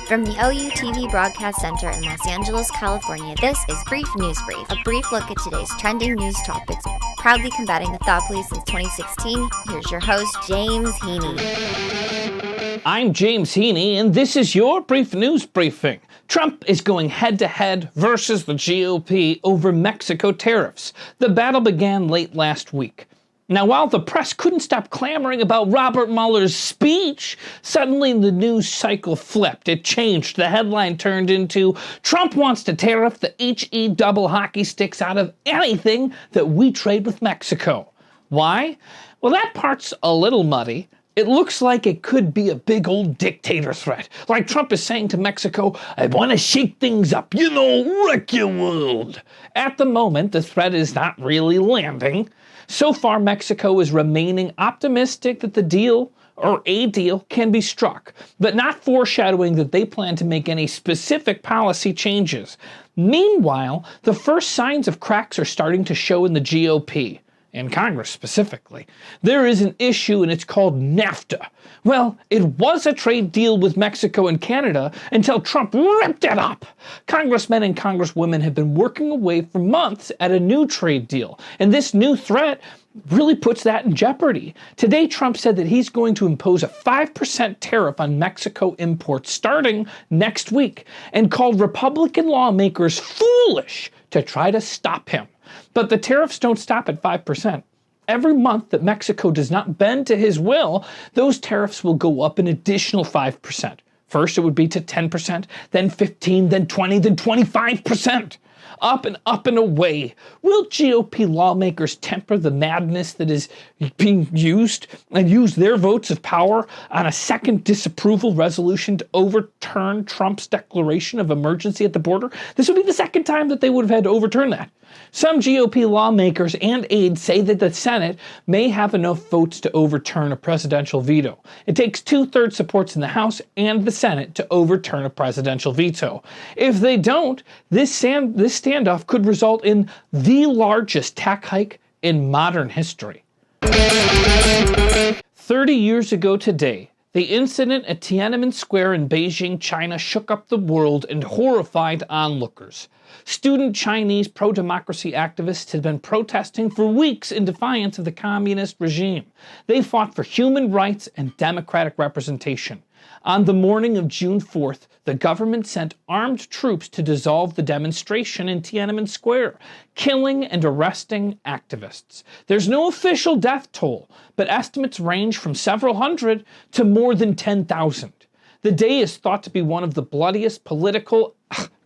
From the OUTV Broadcast Center in Los Angeles, California, this is Brief News Brief, a brief look at today's trending news topics. Proudly combating the thought police since 2016, here's your host, James Heaney. I'm James Heaney, and this is your Brief News Briefing. Trump is going head-to-head versus the GOP over Mexico tariffs. The battle began late last week. Now, while the press couldn't stop clamoring about Robert Mueller's speech, suddenly the news cycle flipped. It changed. The headline turned into, Trump wants to tariff the HE double hockey sticks out of anything that we trade with Mexico. Why? Well, that part's a little muddy. It looks like it could be a big old dictator threat. Like Trump is saying to Mexico, I want to shake things up, wreck your world. At the moment, the threat is not really landing. So far, Mexico is remaining optimistic that the deal, or a deal, can be struck, but not foreshadowing that they plan to make any specific policy changes. Meanwhile, the first signs of cracks are starting to show in the GOP. In Congress specifically. There is an issue and it's called NAFTA. Well, it was a trade deal with Mexico and Canada until Trump ripped it up. Congressmen and congresswomen have been working away for months at a new trade deal, and this new threat really puts that in jeopardy. Today, Trump said that he's going to impose a 5% tariff on Mexico imports starting next week, and called Republican lawmakers foolish to try to stop him. But the tariffs don't stop at 5%. Every month that Mexico does not bend to his will, those tariffs will go up an additional 5%. First, it would be to 10%, then 15%, then 20%, then 25%. Up and away. Will GOP lawmakers temper the madness that is being used and use their votes of power on a second disapproval resolution to overturn Trump's declaration of emergency at the border? This would be the second time that they would have had to overturn that. Some GOP lawmakers and aides say that the Senate may have enough votes to overturn a presidential veto. It takes 2/3 supports in the House and the Senate to overturn a presidential veto. If they don't, this standoff could result in the largest tax hike in modern history. 30 years ago today, the incident at Tienanmen Square in Beijing, China shook up the world and horrified onlookers. Student Chinese pro-democracy activists had been protesting for weeks in defiance of the communist regime. They fought for human rights and democratic representation. On the morning of June 4th, the government sent armed troops to dissolve the demonstration in Tienanmen Square, killing and arresting activists. There's no official death toll, but estimates range from several hundred to more than 10,000. The day is thought to be one of the bloodiest political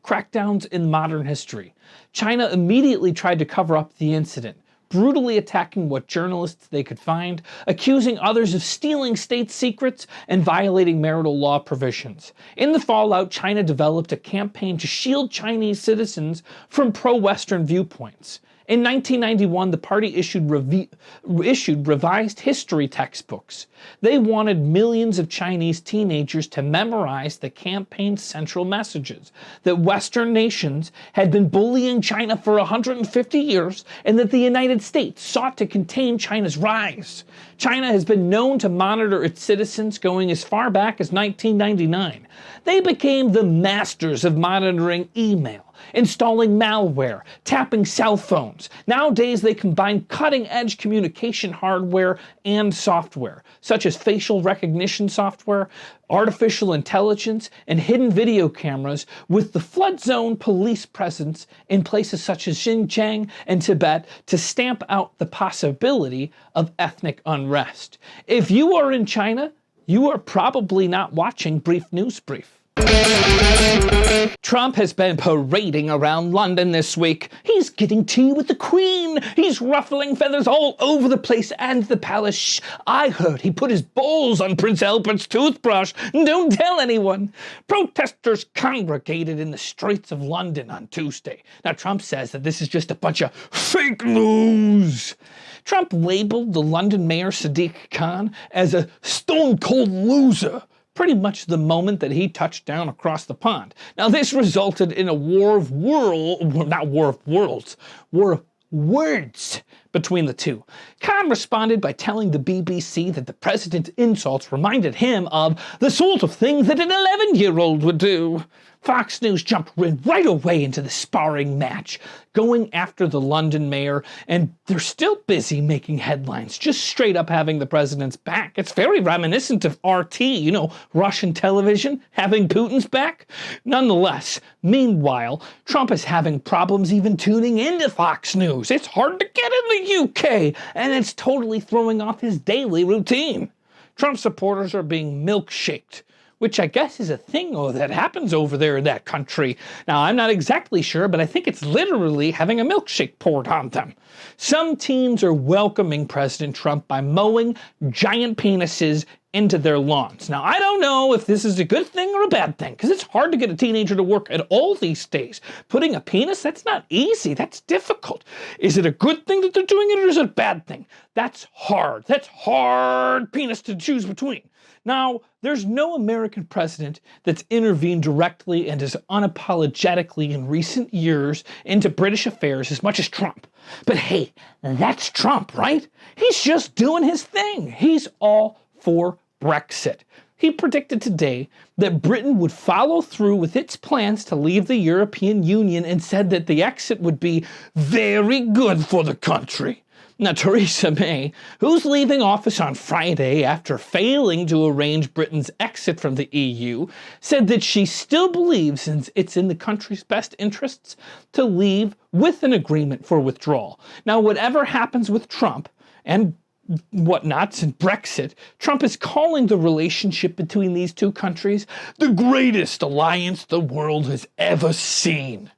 crackdowns in modern history. China immediately tried to cover up the incident, brutally attacking what journalists they could find, accusing others of stealing state secrets and violating marital law provisions. In the fallout, China developed a campaign to shield Chinese citizens from pro-Western viewpoints. In 1991, the party issued revised history textbooks. They wanted millions of Chinese teenagers to memorize the campaign's central messages, that Western nations had been bullying China for 150 years and that the United States sought to contain China's rise. China has been known to monitor its citizens going as far back as 1999. They became the masters of monitoring email, installing malware, tapping cell phones. Nowadays, they combine cutting-edge communication hardware and software, such as facial recognition software, artificial intelligence, and hidden video cameras, with the flood zone police presence in places such as Xinjiang and Tibet to stamp out the possibility of ethnic unrest. If you are in China, you are probably not watching Brief News Brief. Trump has been parading around London this week. He's getting tea with the Queen. He's ruffling feathers all over the place and the palace. Shh, I heard he put his balls on Prince Albert's toothbrush. Don't tell anyone. Protesters congregated in the streets of London on Tuesday. Now, Trump says that this is just a bunch of fake news. Trump labeled the London mayor Sadiq Khan as a stone-cold loser pretty much the moment that he touched down across the pond. Now, this resulted in a war of words between the two. Khan responded by telling the BBC that the president's insults reminded him of the sort of thing that an 11-year-old would do. Fox News jumped right away into the sparring match, going after the London mayor, and they're still busy making headlines, just straight up having the president's back. It's very reminiscent of RT, Russian television, having Putin's back. Nonetheless, meanwhile, Trump is having problems even tuning into Fox News. It's hard to get in the UK, and it's totally throwing off his daily routine. Trump supporters are being milkshaked, which I guess is a thing that happens over there in that country. Now, I'm not exactly sure, but I think it's literally having a milkshake poured on them. Some teens are welcoming President Trump by mowing giant penises into their lawns. Now, I don't know if this is a good thing or a bad thing, because it's hard to get a teenager to work at all these days. Putting a penis, that's not easy. That's difficult. Is it a good thing that they're doing it, or is it a bad thing? That's hard. That's hard penis to choose between. Now, there's no American president that's intervened directly and as unapologetically in recent years into British affairs as much as Trump. But hey, that's Trump, right? He's just doing his thing. He's all for Brexit. He predicted today that Britain would follow through with its plans to leave the European Union and said that the exit would be very good for the country. Now, Theresa May, who's leaving office on Friday after failing to arrange Britain's exit from the EU, said that she still believes it's in the country's best interests to leave with an agreement for withdrawal. Now, whatever happens with Trump and whatnots and Brexit, Trump is calling the relationship between these two countries the greatest alliance the world has ever seen.